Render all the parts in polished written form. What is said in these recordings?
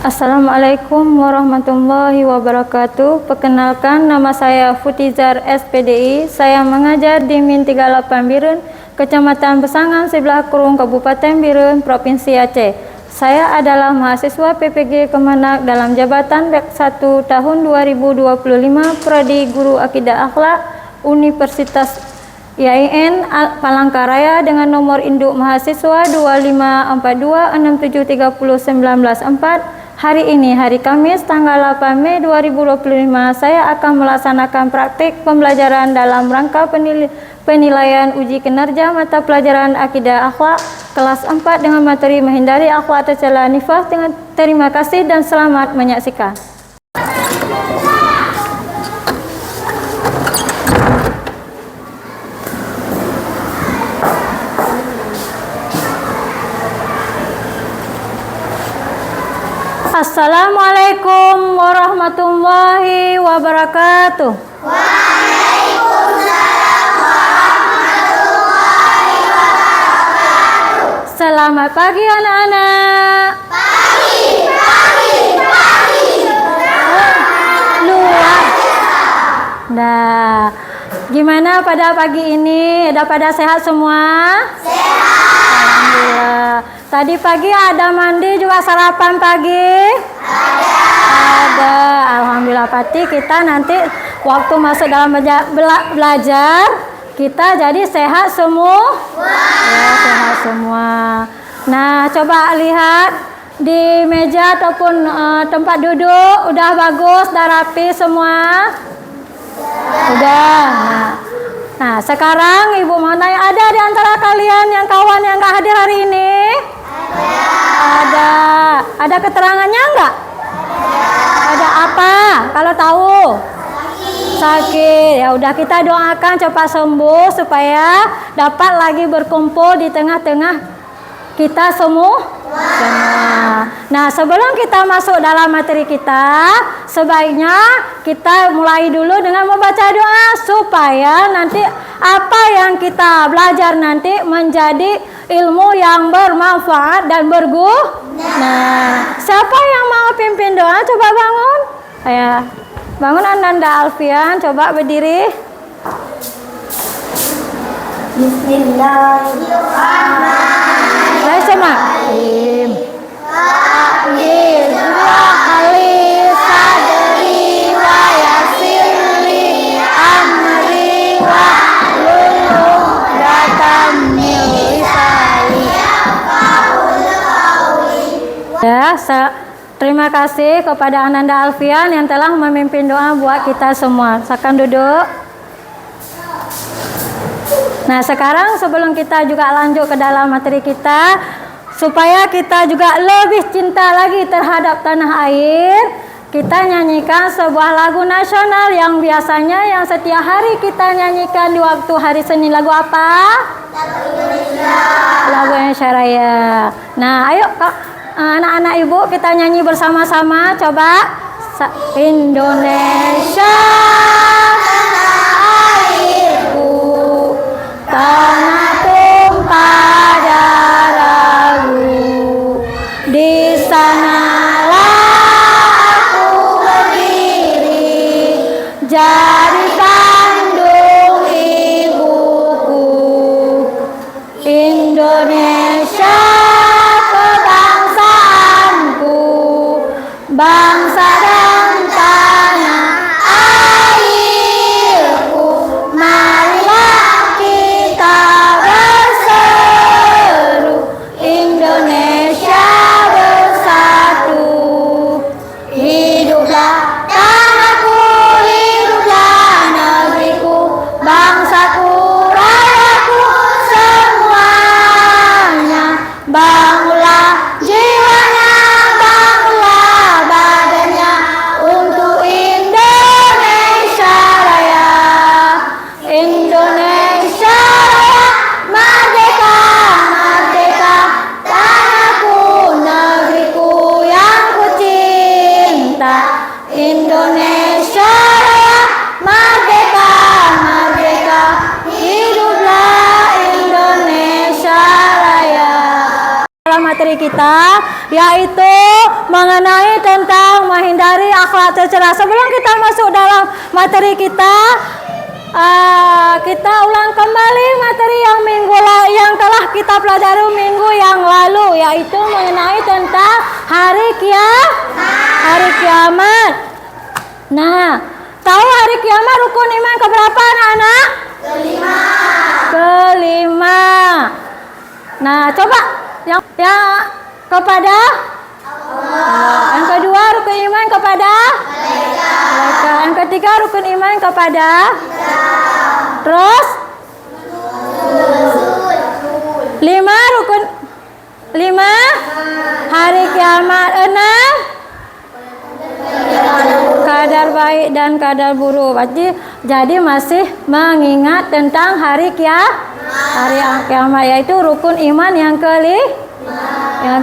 Assalamualaikum warahmatullahi wabarakatuh. Perkenalkan, nama saya Futizar SPDI. Saya mengajar di Min 38 Birun, Kecamatan Besangan, sebelah Kurung, Kabupaten Birun, Provinsi Aceh. Saya adalah mahasiswa PPG Kemenak dalam jabatan BEK 1 tahun 2025, Prodi Guru Akidah Akhlak, Universitas IAIN Palangkaraya dengan nomor induk mahasiswa 254267301904. Hari ini, hari Kamis, tanggal 8 Mei 2025, saya akan melaksanakan praktik pembelajaran dalam rangka penilaian uji kinerja mata pelajaran Akidah Akhlak kelas 4 dengan materi menghindari akhlak tercela nifas. Terima kasih dan selamat menyaksikan. Assalamualaikum warahmatullahi wabarakatuh. Waalaikumsalam warahmatullahi wabarakatuh. Selamat pagi anak-anak. Pagi. Luar. Nah, gimana pada pagi ini? Udah pada sehat semua? Sehat. Alhamdulillah. Tadi pagi ada mandi juga sarapan pagi? Ada. Alhamdulillah. Pasti kita nanti waktu masuk dalam belajar kita jadi sehat semua. Ya, sehat semua. Nah, coba lihat di meja ataupun tempat duduk udah bagus, udah rapi semua. Udah. Nah, sekarang Ibu mau tanya, ada di antara kalian yang kawan yang nggak hadir hari ini? Ada. Ada keterangannya enggak? Ada apa? Kalau tahu? Sakit. Ya udah, kita doakan cepat sembuh supaya dapat lagi berkumpul di tengah-tengah kita semua. Nah, sebelum kita masuk dalam materi kita, sebaiknya kita mulai dulu dengan membaca doa supaya nanti apa yang kita belajar nanti menjadi ilmu yang bermanfaat dan berguna. Nah, siapa yang mau pimpin doa? Coba bangun. Ya, bangun Ananda Alfian, coba berdiri. Bismillahirrahmanirrahim. Ya, terima kasih kepada Ananda Alfian yang telah memimpin doa buat kita semua. Silakan duduk. Nah, sekarang sebelum kita juga lanjut ke dalam materi kita, supaya kita juga lebih cinta lagi terhadap tanah air, kita nyanyikan sebuah lagu nasional yang biasanya yang setiap hari kita nyanyikan di waktu hari Senin. Lagu apa? Lagu Indonesia. Lagu Indonesia Raya. Nah, ayo anak-anak Ibu kita nyanyi bersama-sama. Coba. Indonesia tanah airku, tanah tumpah darahku, di sanalah aku berdiri, jadi kandung ibuku. Indonesia kebangsaanku, bangsa dan tanah airku, marilah kita berseru, Indonesia bersatu. Hiduplah tanahku, hiduplah negeriku, bangsaku, rayaku semuanya. Bangunlah jiwanya, bangunlah badannya untuk Indonesia Raya. Indonesia Raya, merdeka, merdeka, tanahku, negeriku yang ku cinta. Indonesia Raya, merdeka, merdeka, hiduplah Indonesia Raya. Dalam materi kita, yaitu mengenai tentang menghindari akhlak tercela. Sebelum kita masuk dalam materi kita, kita ulang kembali materi yang telah kita pelajari minggu yang lalu, yaitu mengenai tentang hari kiamat. Nah, tahu hari kiamat rukun iman keberapa anak-anak? Kelima. Nah, coba yang kepada Allah. Yang kedua rukun iman kepada mereka. Yang ketiga rukun iman kepada terus lima hari kiamat. 6 kadar baik dan kadar buruk. Jadi masih mengingat tentang hari kiamat, yaitu rukun iman yang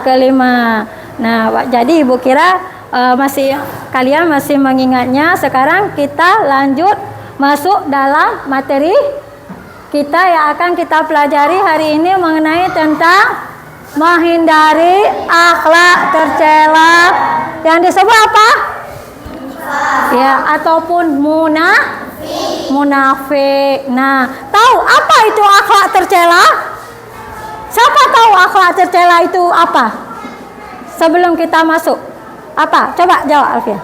kelima. Nah, jadi Ibu kira kalian masih mengingatnya. Sekarang kita lanjut masuk dalam materi kita yang akan kita pelajari hari ini mengenai tentang menghindari akhlak tercela yang disebut apa? Ya, ataupun munafik. Nah, tahu apa itu akhlak tercela? Siapa tahu akhlak tercela itu apa? Sebelum kita masuk, apa? Coba jawab, Alfian.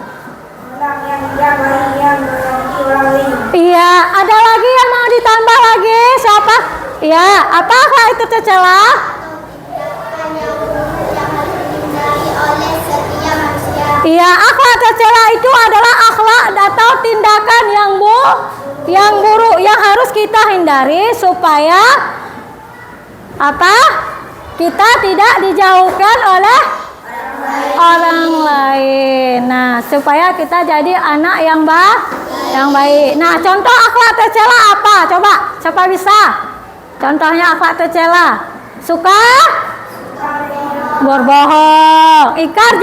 Iya, ada lagi yang mau ditambah lagi? Siapa? Iya, apa akhlak itu tercela? Iya, akhlak tercela itu adalah akhlak atau tindakan yang buruk yang harus kita hindari supaya apa? Kita tidak dijauhkan oleh orang lain. Nah, supaya kita jadi anak yang baik. Nah, contoh akhlak tercela apa? Coba, siapa bisa? Contohnya akhlak tercela. Suka berbohong, ingkar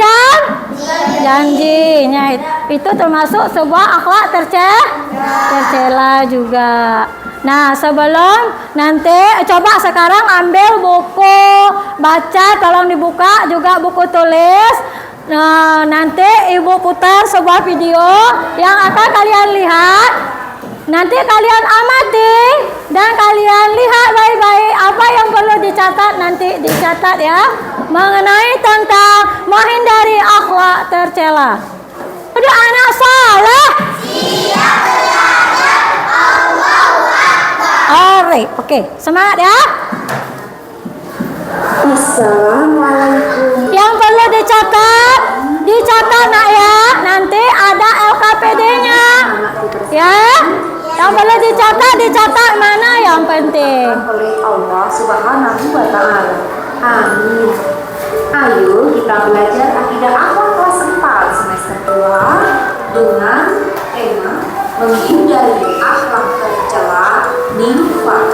janjinya, itu termasuk sebuah akhlak tercela juga. Nah, sebelum nanti coba sekarang ambil buku baca, tolong dibuka juga buku tulis. Nah, nanti Ibu putar sebuah video yang akan kalian lihat. Nanti kalian amati dan kalian lihat baik-baik apa yang perlu dicatat, nanti dicatat ya, mengenai tentang menghindari akhlak tercela. Udah anak saleh. Siap belajar. Allahu Akbar. Oke, semangat ya. Assalamualaikum. Yang perlu dicatat nak ya. Nanti ada LKPD-nya. Ya. Yang perlu dicatat mana yang penting. Oleh Allah Subhanahu wa Ta'ala. Amin. Ayo kita belajar akidah akhlak kelas 4 semester 2 dengan tema menghindari akhlak tercela nifaq.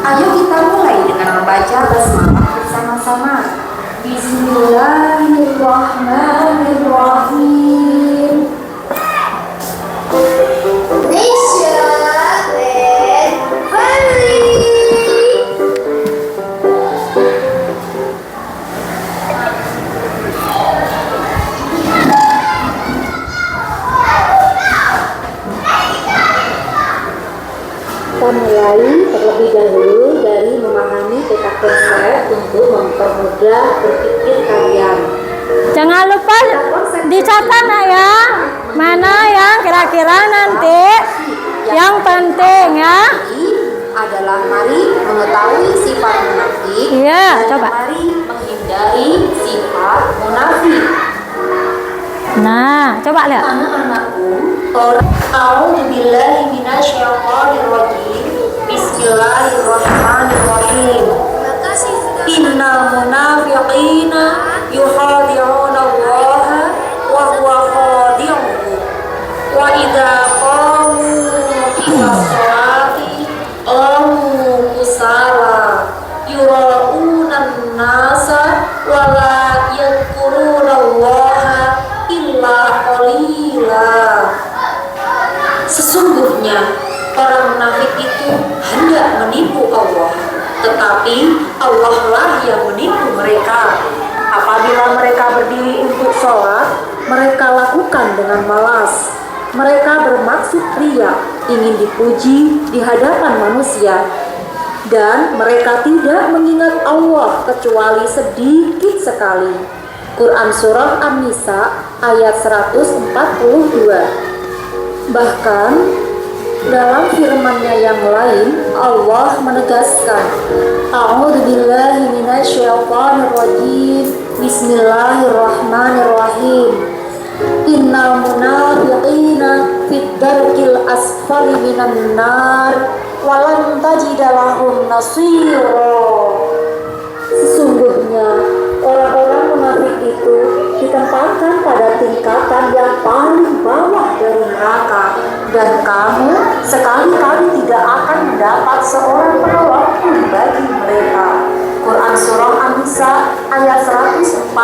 Ayo kita mulai dengan membaca basmalah bersama-sama. Bismillahirrahmanirrahim. Mulai terlebih dahulu dari memahami tata konsep untuk mempermudah berpikir kalian. Jangan lupa dicatat nak ya, mana yang kira-kira nanti yang penting ya. Adalah mari mengetahui sifat munafik. Iya, dan coba. Mari menghindari sifat munafik. Nah, coba lihat. Anak-anakku, A'udzubillahi minasyaitonirrajim. Bismillahirrahmanirrahim. Innal munafiqina yukhadi'una Allaha wa huwa khadi'uhum. Wa idza qamu ila sholati qamu kusala yura'una an-nasa wa la yadhkuruna Allaha illa qalila. Sesungguhnya orang munafik itu hendak menipu Allah, tetapi Allah lah yang menipu mereka. bukan dengan malas. Mereka bermaksud ria, ingin dipuji di hadapan manusia. Dan mereka tidak mengingat Allah kecuali sedikit sekali. Quran Surah An-Nisa ayat 142. Bahkan dalam firman-Nya yang lain, Allah menegaskan, A'udzubillahi minasyaitonirrajim. Bismillahirrahmanirrahim. Innal munafiqina fid darkil asfali minan nar walan tajida lahum nasira. Sesungguhnya orang-orang munafik itu ditempatkan pada tingkatan yang paling bawah dari neraka, dan kamu sekali-kali tidak akan mendapat seorang penolong pun bagi mereka. Quran Surah An-Nisa ayat 145.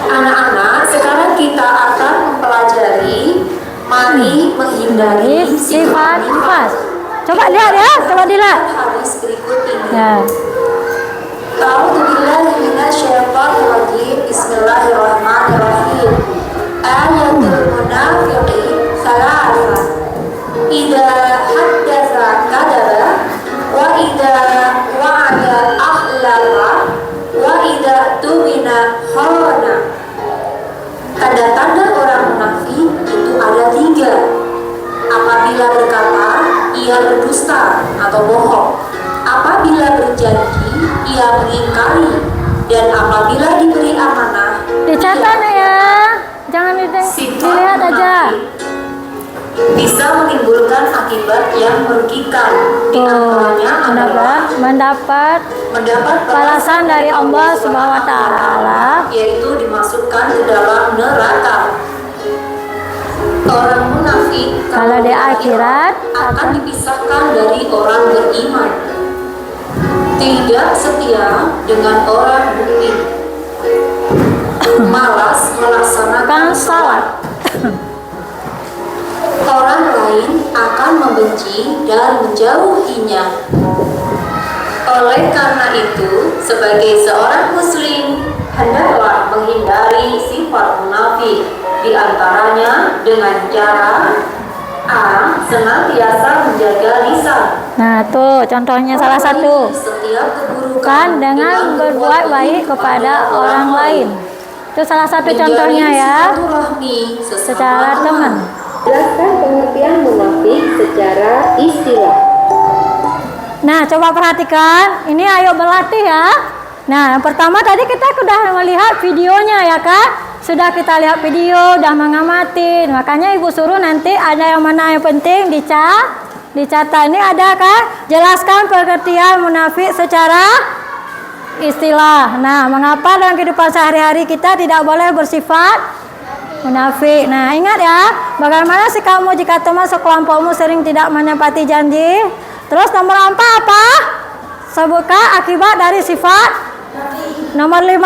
Anak-anak, sekarang kita akan mempelajari mari menghindari sifat nifas. Coba lihat ya, coba dilihat. Hadis berikut ini. Ya. A'udzubillahi minasyaitonirrajim. Bismillahirrahmanirrahim. Ayatul munafiqin salasah. Idza haddatsa kadzaba wa idza wa'ada akhlafa wa idza tumina khana. Tanda-tanda orang munafik itu ada 3. Apabila berkata, ia berdusta atau bohong. Apabila berjanji, ia mengingkari. Dan apabila diberi amanah, Dicatat ya, jangan dilihat aja. Bisa menimbulkan akibat yang merugikan. Di antaranya adalah mendapat balasan dari Allah Subhanahu wa taala, yaitu dimasukkan ke dalam neraka. Orang munafik kalau di akhirat akan dipisahkan dari orang beriman. Tidak setia dengan orang mukmin. Malas melaksanakan salat. Orang lain akan membenci dan menjauhinya. Oleh karena itu, sebagai seorang muslim, hendaklah menghindari sifat munafik, di antaranya dengan cara A. Senantiasa menjaga lisan. Nah, tuh contohnya salah satu. Setiap keburukan Kan dengan berbuat baik kepada orang lain. Itu salah satu contohnya ya. Secara teman. Jelaskan pengertian munafik secara istilah. Nah, coba perhatikan. Ini ayo berlatih ya. Nah, yang pertama tadi kita sudah melihat videonya ya Kak. Sudah kita lihat video, sudah mengamati. Makanya Ibu suruh nanti ada yang mana yang penting dicatat. Ini ada Kak. Jelaskan pengertian munafik secara istilah. Nah, mengapa dalam kehidupan sehari-hari kita tidak boleh bersifat munafik. Nah, ingat ya, bagaimana sikapmu jika teman sekelompokmu sering tidak menepati janji. Terus nomor 4 apa? Sebutkan akibat dari sifat. Nomor 5.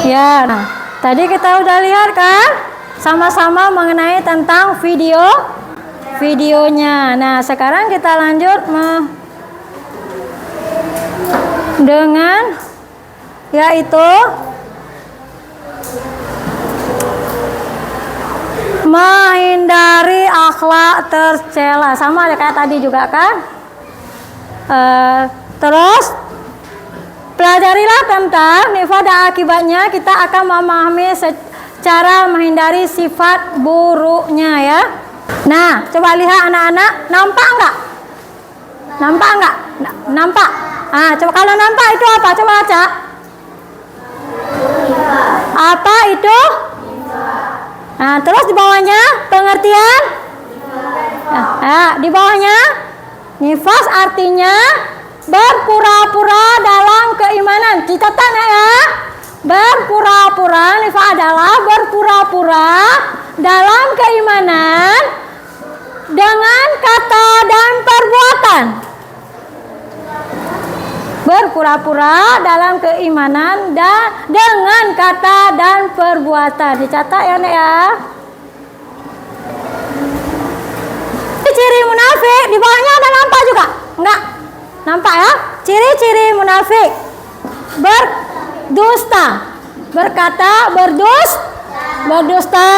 Ya, nah, tadi kita udah lihat kan? Sama-sama mengenai tentang videonya. Nah, sekarang kita lanjut dengan yaitu menghindari akhlak tercela. Sama kayak tadi juga kan? Terus pelajarilah tentang nifas dan akibatnya. Kita akan memahami cara menghindari sifat buruknya ya. Nah, coba lihat anak-anak, nampak enggak? Nampak enggak? Nampak? Coba kalau nampak itu apa? Coba baca. Apa itu? Nah, terus di bawahnya pengertian. Di bawahnya nifas artinya berpura-pura dalam keimanan. Kita tanya ya. Berpura-pura, nifas adalah berpura-pura dalam keimanan dengan kata dan perbuatan. Berpura-pura dalam keimanan dan dengan kata dan perbuatan. Dicatat ya Nek ya. Ciri munafik di bawahnya ada nampak juga? Enggak? Nampak ya? Ciri-ciri munafik. Berdusta. Berkata berdusta.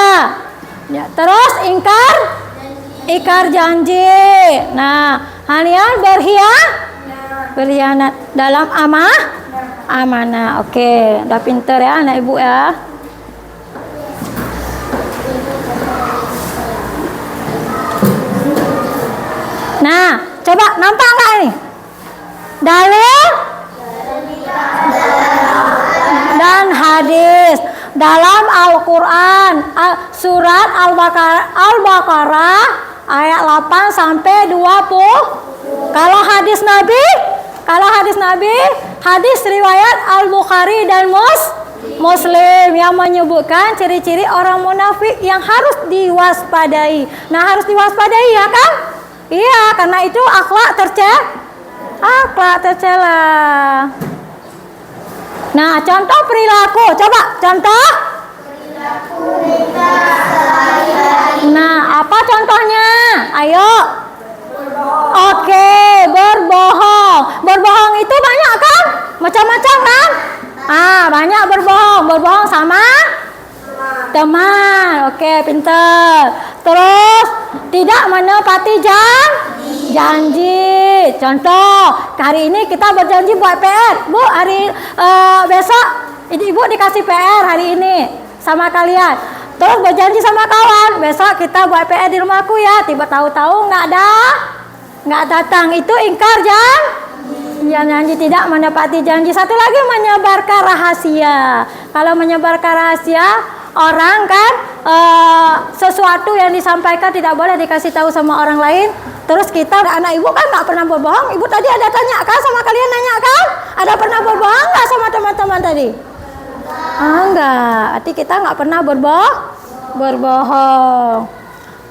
Ya, terus ingkar janji. Nah, hanian berkhianat dalam amanah. Oke, udah pinter ya anak ibu ya. Nah, coba nampak nggak ini? Dalil dan hadis dalam Al-Quran, surat Al-Baqarah ayat 8 sampai 20. Kalau hadis Nabi, hadis riwayat Al-Bukhari dan Muslim yang menyebutkan ciri-ciri orang munafik yang harus diwaspadai. Nah, harus diwaspadai ya kan? Iya, karena itu akhlak tercela. Nah, contoh perilaku. Coba contoh. Nah, apa contohnya? Ayo. Oke, berbohong. Berbohong itu banyak kan? Macam-macam kan? Banyak berbohong. Berbohong sama teman. Oke, pinter. Terus tidak menepati janji. Contoh, hari ini kita berjanji buat PR. Bu, besok ibu dikasih PR hari ini sama kalian. Terus berjanji sama kawan, besok kita buat PR di rumahku ya. Tiba tahu-tahu nggak datang. Itu ingkar janji, tidak menepati janji. Satu lagi menyebarkan rahasia. Kalau menyebarkan rahasia, orang kan sesuatu yang disampaikan tidak boleh dikasih tahu sama orang lain. Terus kita anak ibu kan nggak pernah berbohong. Ibu tadi ada tanya kan sama kalian, nanya kan? Ada pernah berbohong nggak sama teman-teman tadi? Enggak. Arti kita nggak pernah berbohong.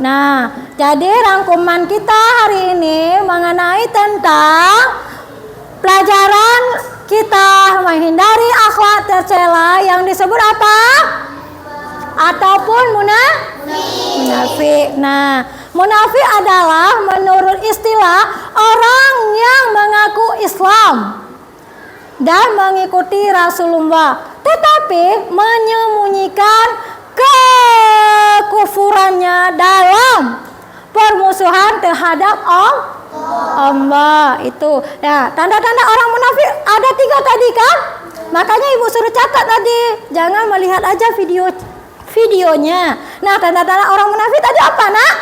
Nah, jadi rangkuman kita hari ini mengenai tentang pelajaran kita menghindari akhlak tercela yang disebut apa? Ataupun munafik. Nah, munafik adalah menurut istilah orang yang mengaku Islam dan mengikuti Rasulullah, tetapi menyembunyikan kekufurannya dalam permusuhan terhadap Allah. Itu ya, tanda-tanda orang munafik ada 3 tadi kan? Makanya ibu suruh catat tadi, jangan melihat aja videonya. Nah, tanda-tanda orang munafik tadi apa, Nak?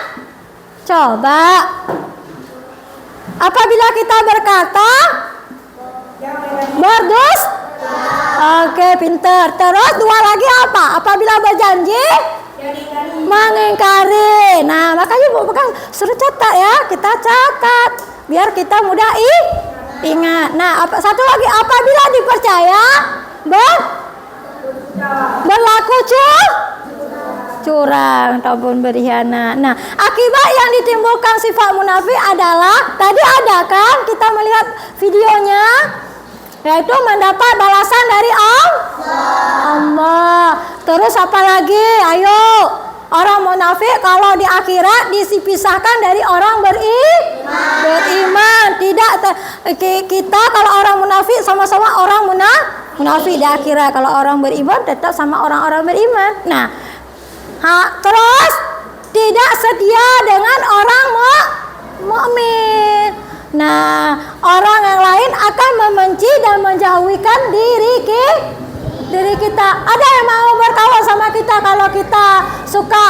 Coba. Apabila kita berkata Oke, pinter. Terus 2 lagi apa? Apabila berjanji mengingkari. Nah, makanya ibu kan suruh catat ya. Kita catat biar kita mudah ingat. Nah, satu lagi, apabila dipercaya berlaku curang ataupun berkhianat. Nah, akibat yang ditimbulkan sifat munafik adalah tadi ada kan kita melihat videonya, yaitu mendapat balasan dari Allah. Terus apa lagi? Ayo, orang munafik kalau di akhirat dipisahkan dari orang beriman. Tidak kita kalau orang munafik sama-sama orang munafik di akhirat. Kalau orang beriman tetap sama orang-orang beriman. Nah, terus tidak setia dengan orang mukmin. Nah, orang yang lain akan membenci dan menjauhkan diri kita. Ada yang mau berkawan sama kita kalau kita suka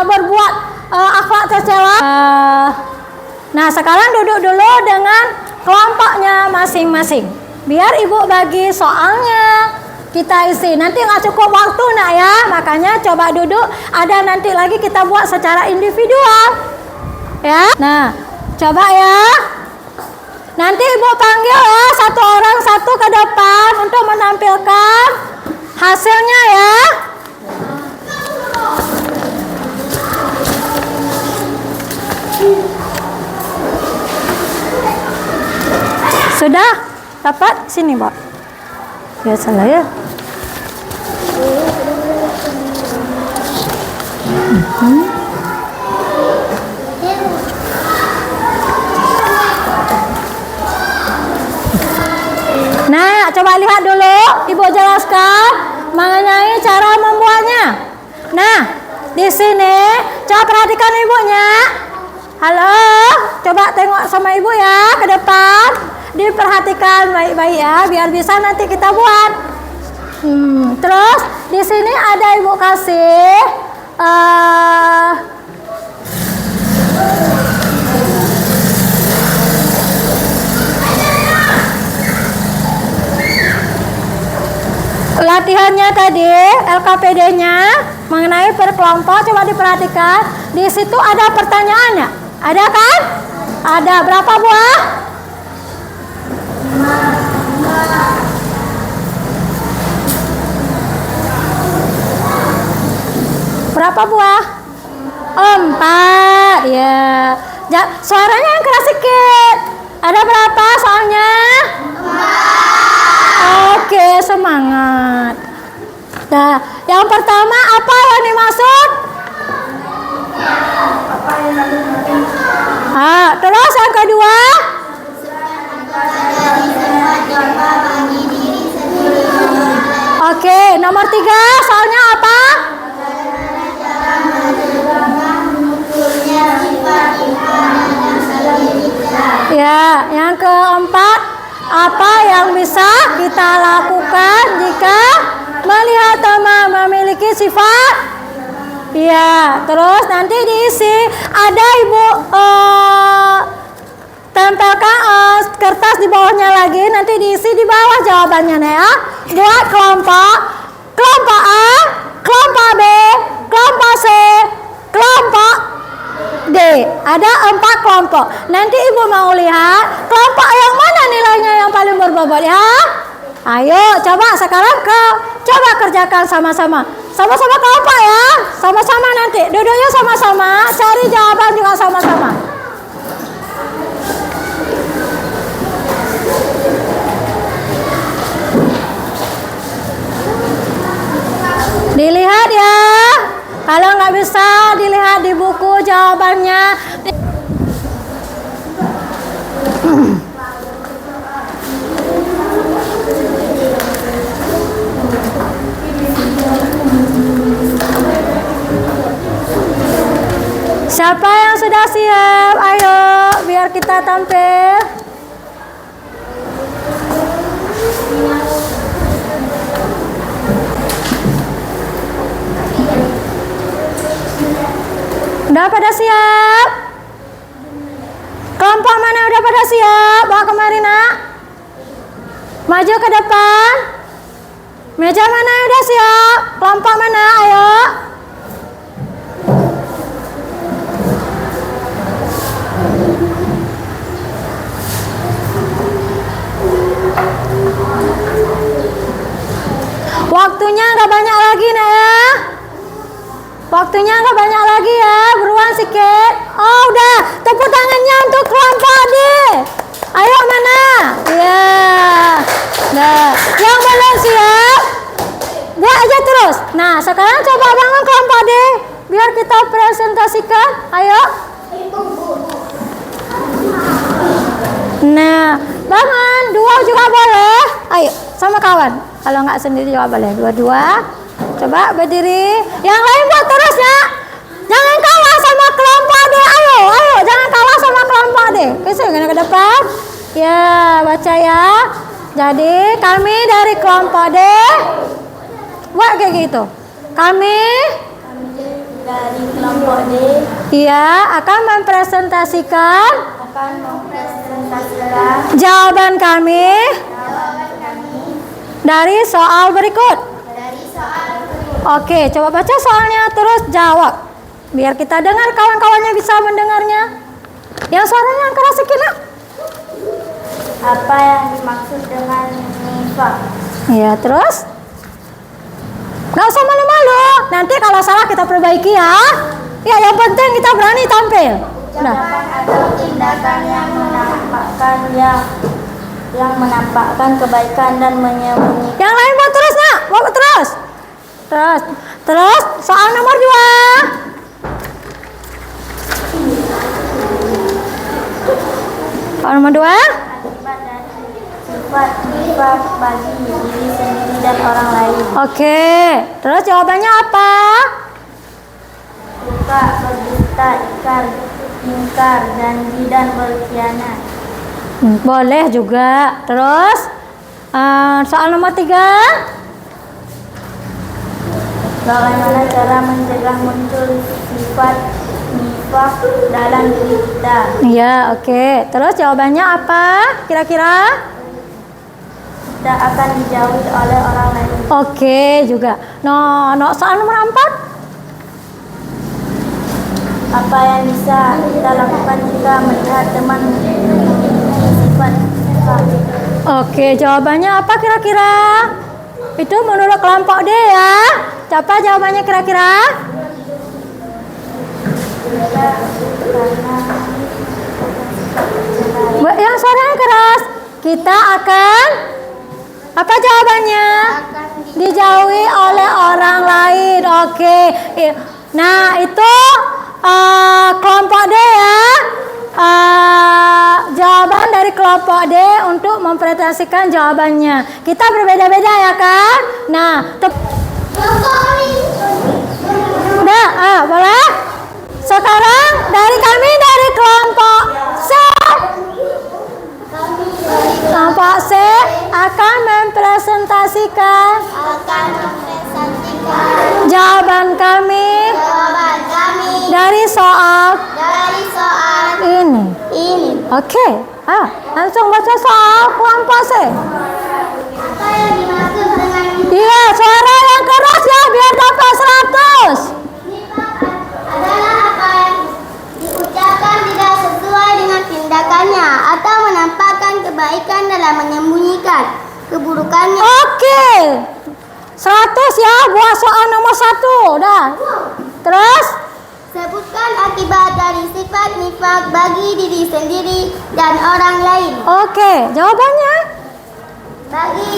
berbuat akhlak tercela? Nah, sekarang duduk dulu dengan kelompoknya masing-masing. Biar ibu bagi soalnya kita isi. Nanti nggak cukup waktu, Nak ya. Makanya coba duduk. Ada nanti lagi kita buat secara individual. Ya. Nah, coba ya. Nanti ibu panggil ya satu orang satu ke depan untuk menampilkan hasilnya ya. Sudah dapat? Sini, Mbak. Biasalah ya. Coba lihat dulu, Ibu jelaskan mengenai cara membuatnya. Nah, di sini coba perhatikan ibunya. Halo, coba tengok sama ibu ya ke depan. Diperhatikan baik-baik ya, biar bisa nanti kita buat. Terus di sini ada ibu kasih latihannya tadi, LKPD-nya mengenai berkelompok. Coba diperhatikan. Di situ ada pertanyaannya. Ada kan? Ada. Berapa buah? 5. Berapa buah? 4. Ya. Suaranya yang keras sedikit. Ada berapa soalnya? 4. Oke, semangat. Nah, yang pertama apa yang dimaksud? Terus yang kedua? Oke, nomor 3 soalnya apa? Ya, yang keempat, apa yang bisa kita lakukan jika melihat teman memiliki sifat? Ya, terus nanti diisi. Ada ibu tempelkan kertas di bawahnya lagi, nanti diisi di bawah jawabannya ya. Buat kelompok A, kelompok B, kelompok C, kelompok D. Ada 4 kelompok. Nanti ibu mau lihat kelompok yang mana nilainya yang paling berbobot ya. Ayo coba sekarang coba kerjakan sama-sama. Sama-sama kelompok ya. Sama-sama nanti duduknya sama-sama, cari jawaban juga sama-sama. Dilihat ya. Kalau nggak bisa dilihat di buku jawabannya. Siapa yang sudah siap? Ayo, biar kita tampil. Udah pada siap? Kelompok mana udah pada siap? Bawa kemari nak. Maju ke depan. Meja mana yang udah siap? Kelompok mana? Ayo. Waktunya nggak banyak lagi nak ya. Waktunya nggak banyak lagi ya, beruang sedikit. Oh udah, tepuk tangannya untuk kelompok D. Ayo mana? Ya, nah, yang belum siap, buat aja terus. Nah sekarang coba bangun kelompok D, biar kita presentasikan. Ayo. Nah, bangun, 2 juga boleh. Ayo, sama kawan. Kalau nggak sendiri juga boleh. 2-2. Coba berdiri. Yang lain buat terus ya. Jangan kalah sama kelompok D. Ayo, jangan kalah sama kelompok D. Kesini ke depan. Ya, baca ya. Jadi kami dari kelompok D buat kayak gitu. Kami dari kelompok D akan mempresentasikan jawaban kami dari soal berikut. Oke, coba baca soalnya terus jawab. Biar kita dengar, kawan-kawannya bisa mendengarnya. Yang suaranya keras sedikit nak. Apa yang dimaksud dengan nifaq? Ya, terus? Nggak usah malu-malu. Nanti kalau salah kita perbaiki ya. Ya, yang penting kita berani tampil. Ucapan atau tindakan yang menampakkan kebaikan dan menyembunyikan. Yang lain buat terus nak, buat terus. Terus soal nomor 2. Soal nomor 2. Akibat dari sifat nifak bagi diri sendiri dan orang lain. Oke, terus jawabannya apa? Suka, berdusta, ingkar, janji dan berkhianat. Boleh juga. Terus soal nomor 3. Bagaimana cara mencegah muncul sifat nifak dalam diri kita? Iya, oke. Terus jawabannya apa? Kira-kira? Kita akan dijauhi oleh orang lain. Oke juga. Soal nomor 4. Apa yang bisa kita lakukan jika melihat teman memiliki sifat nifak? Oke, jawabannya apa kira-kira? Itu menurut kelompok D ya. Siapa jawabannya kira-kira? Yang suaranya keras. Kita akan apa jawabannya? Dijauhi oleh orang lain. Oke. Nah, itu kelompok D ya. Jawaban dari kelompok D untuk mempresentasikan jawabannya. Kita berbeda-beda ya kan? Nah, udah, boleh? Sekarang dari kami dari kelompok C. Kelompok C akan mempresentasikan jawaban kami dari soal ini. Oke, langsung baca soal kelompok C. Iya, suara yang keras ya biar dapat 100. Adalah apa yang diucapkan tidak sesuai dengan tindakannya atau menampakkan kebaikan dalam menyembunyikan keburukannya. Oke. 100 ya buat soal nomor 1. Dah. Terus Sebutkan akibat dari sifat nifak bagi diri sendiri dan orang lain. oke, jawabannya Bagi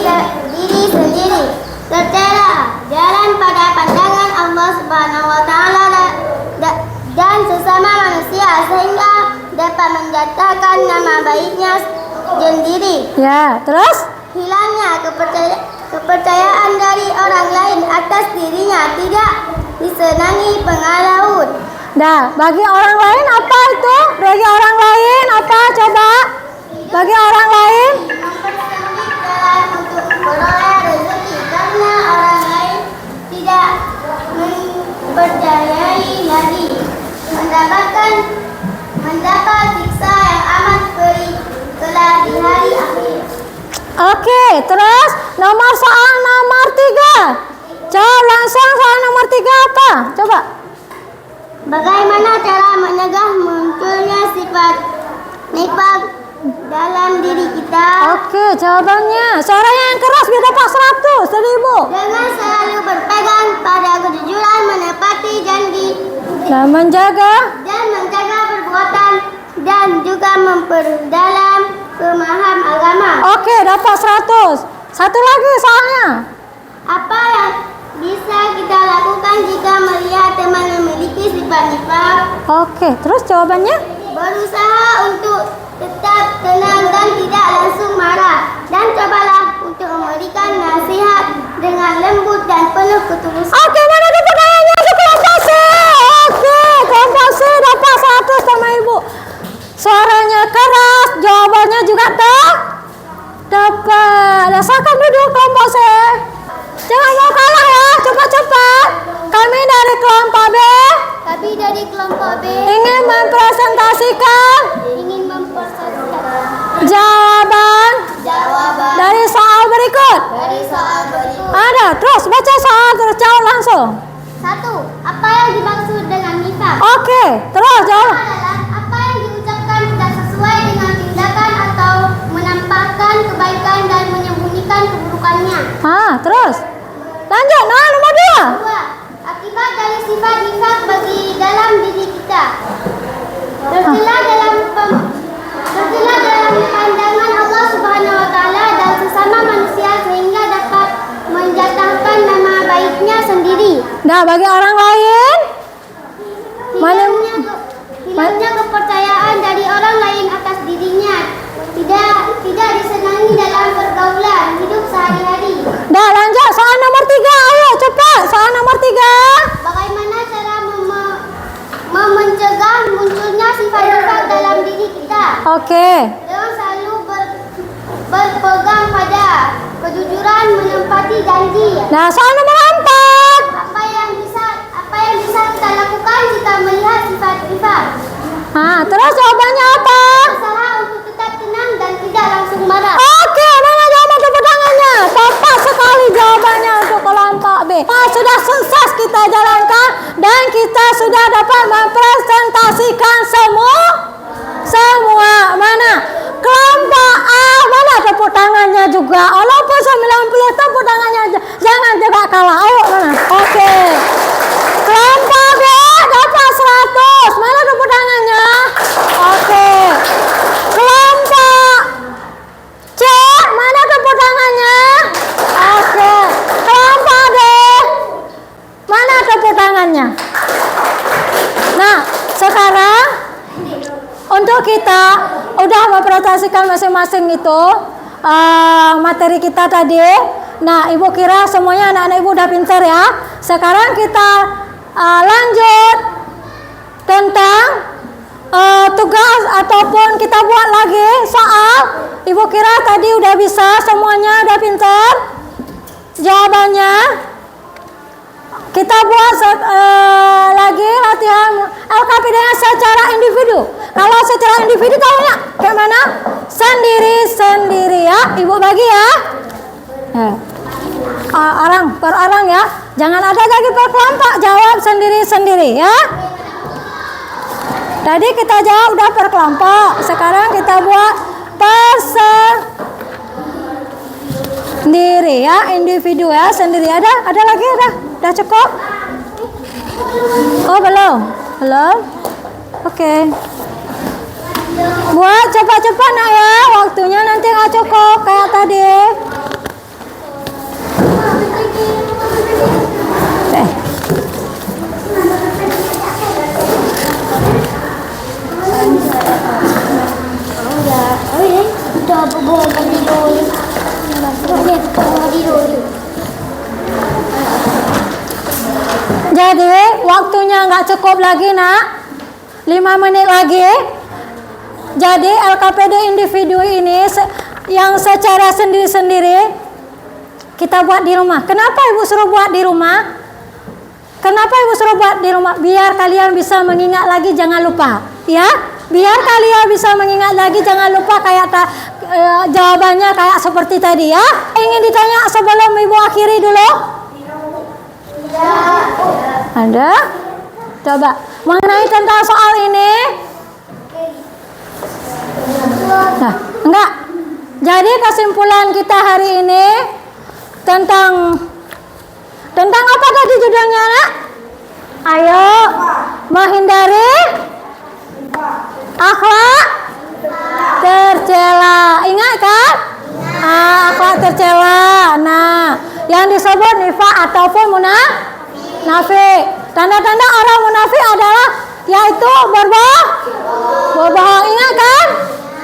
diri sendiri, tercela jalan pada pandangan Allah Subhanahu wa taala dan sesama manusia sehingga dapat menjatuhkan nama baiknya sendiri. ya. Terus Hilangnya kepercayaan dari orang lain atas dirinya, tidak disenangi pengalaut. dah, bagi orang lain apa itu? Bagi orang lain apa coba? Bagi orang lain Mempersulit jalan untuk beroleh rezeki karena orang lain tidak mempercayai lagi, mendapat siksa yang amat pedih kelak di hari akhir. Oke, terus soal nomor 3. Jawab langsung soal nomor 3 apa? Coba. Bagaimana cara mencegah munculnya sifat nifak dalam diri kita? Oke, jawabannya. Suaranya yang keras biar dapat 100, 1000. Dengan selalu berpegang pada kejujuran, menepati janji, Dan menjaga. dan menjaga perbuatan, dan juga memperdalam pemahaman agama. Oke, dapat 100. Satu lagi soalnya. Apa yang bisa kita lakukan jika melihat teman memiliki sifat nifak? Oke, terus jawabannya? Berusaha untuk tetap tenang dan tidak langsung marah, dan cobalah untuk memberikan nasihat dengan lembut dan penuh ketulusan. Oke, mana kepegangannya ke kelompok C? Oke, kelompok C dapat 100 sama ibu. Suaranya keras, jawabannya juga dapat. Rasakan duduk kelompok C. Jangan mau kalah ya, cepat-cepat. Kami dari kelompok B Kami dari kelompok B ingin mempresentasikan ingin mempresentasikan jawaban jawaban dari soal berikut. dari soal berikut. Ada, terus baca soal terus jawab langsung. 1. Apa yang dimaksud dengan nifak? Oke, terus jawab. Adalah apa yang diucapkan tidak sesuai dengan tindakan atau menampakkan kebaikan dan menyembunyikan keburukannya. Terus lanjut. Nomor 2. 2. Akibat dari sifat nifak bagi dalam diri kita. Tercela dalam pandangan Allah Subhanahu wa taala dan sesama manusia sehingga dapat menjatuhkan nama baiknya sendiri. Nah, bagi orang lain Hilangnya kepercayaan dari orang lain atas dirinya, tidak disenangi dalam pergaulan, Oke. Dengan selalu berpegang pada kejujuran, menempati janji. Nah, soal nomor 4. Apa yang bisa kita lakukan jika melihat sifat-sifat? Nah, terus jawabannya apa? Usaha untuk tetap tenang dan tidak langsung marah. Oke, mana jawaban tepuk tangannya? Tepat sekali jawabannya untuk kelompok B. Nah, sudah sukses kita jalankan dan kita sudah dapat mempresentasikan semua. Mana? Kelompok A, mana tepuk tangannya juga? Walaupun 90 tepuk tangannya, jangan juga kalah. Ayo, mana? Oke. Kelompok B dapat 100. Mana tepuk tangannya? Oke. Kelompok C, mana tepuk tangannya? Oke. Kelompok D, mana tepuk tangannya? Nah, sekarang untuk kita udah mempresentasikan masing-masing itu materi kita tadi. Nah, Ibu kira semuanya anak-anak Ibu udah pintar ya. Sekarang kita lanjut tentang tugas ataupun kita buat lagi soal. Ibu kira tadi udah bisa semuanya, udah pintar jawabannya. Kita buat lagi latihan LKPD secara individu. Kalau secara individu tahu nggak kayak mana? Sendiri-sendiri ya. Ibu bagi ya. Orang per orang ya. Jangan ada lagi per kelompok. Jawab sendiri-sendiri ya. Tadi kita jawab udah per kelompok. Sekarang kita buat per sendiri ya, individu ya, sendiri. Ada lagi udah cukup? Oh belum. Oke. Buat cepat-cepat nak ya, waktunya nanti nggak cukup kayak tadi. Jadi waktunya nggak cukup lagi nak, 5 menit lagi. Jadi LKPD individu ini yang secara sendiri-sendiri kita buat di rumah. Kenapa Ibu suruh buat di rumah? Kenapa Ibu suruh buat di rumah? Biar kalian bisa mengingat lagi, jangan lupa ya. Biar kalian bisa mengingat lagi, jangan lupa kayak jawabannya kayak seperti tadi ya. Ingin ditanya sebelum Ibu akhiri dulu? Ada? Coba mengenai tentang soal ini. Nah, enggak. Jadi kesimpulan kita hari ini tentang apa tadi judulnya, Nak? Ayo menghindari akhlak tercela. Ingat kan? Akhlak tercela. Nah, yang disebut nifaq ataupun munafik. Tanda-tanda orang munafik adalah yaitu berbohong. Ingat kan?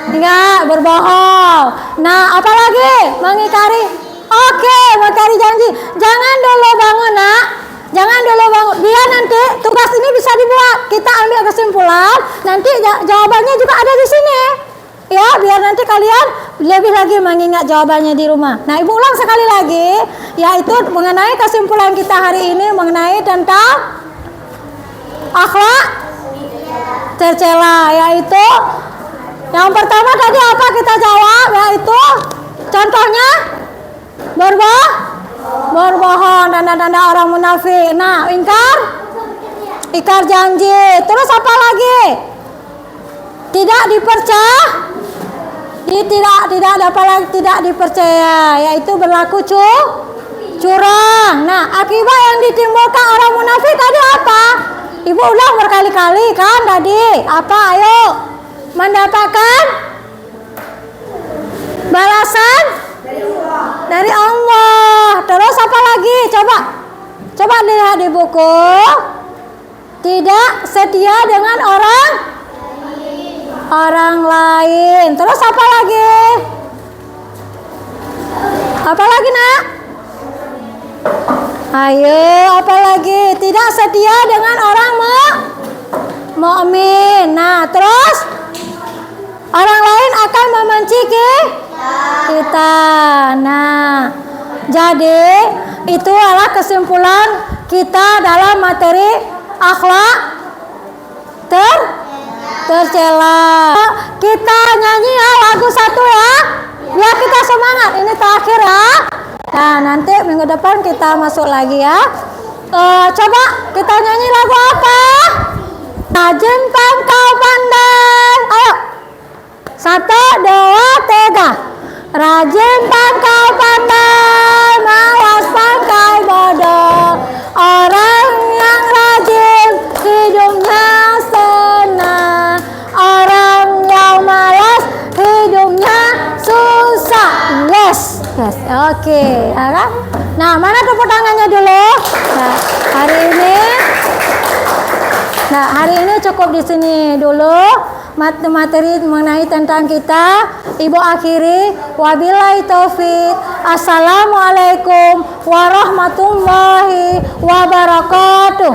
Ingat, berbohong. Nah, apalagi mengingkari. Oke, mengingkari janji. Jangan dulu bangun, Nak. Jangan dulu bangun. Biar nanti tugas ini bisa dibuat. Kita ambil kesimpulan. Nanti jawabannya juga ada di sini. Ya, biar nanti kalian lebih lagi mengingat jawabannya di rumah. Nah, Ibu ulang sekali lagi, yaitu mengenai kesimpulan kita hari ini mengenai tentang akhlak tercela, yaitu yang pertama tadi apa kita jawab, yaitu contohnya berbohong, tanda-tanda orang munafik. Nah, ingkar janji. Terus apa lagi? Tidak dipercaya, yaitu berlaku curang. Nah, akibat yang ditimbulkan orang munafik tadi apa? Ibu ulang berkali-kali kan tadi. Apa? Ayo. Mendapatkan balasan dari Allah. Terus apa lagi? Coba lihat di buku. Tidak setia dengan orang lain. Terus apa lagi? Apa lagi, Nak? Ayo, apa lagi? Tidak setia dengan orang mukmin. Nah, terus orang lain akan membenci kita. Nah, jadi itu adalah kesimpulan kita dalam materi akhlak tercela. Kita nyanyi ya lagu satu ya. Biar kita semangat. Ini terakhir ya. Nah, nanti minggu depan kita masuk lagi ya. Coba kita nyanyi lagu apa? Rajin pangkal pandai. Ayo. 1, 2, 3. Rajin pangkal pandai, malas pangkal bodoh. Orang yang rajin hidupnya senang. Orang yang malas hidupnya susah. Yes. Oke. Nah, mana tepuk tangannya dulu? Nah, hari ini cukup di sini dulu. Materi mengenai tentang kita. Ibu akhiri. Wabillahi taufik. Assalamualaikum warahmatullahi wabarakatuh.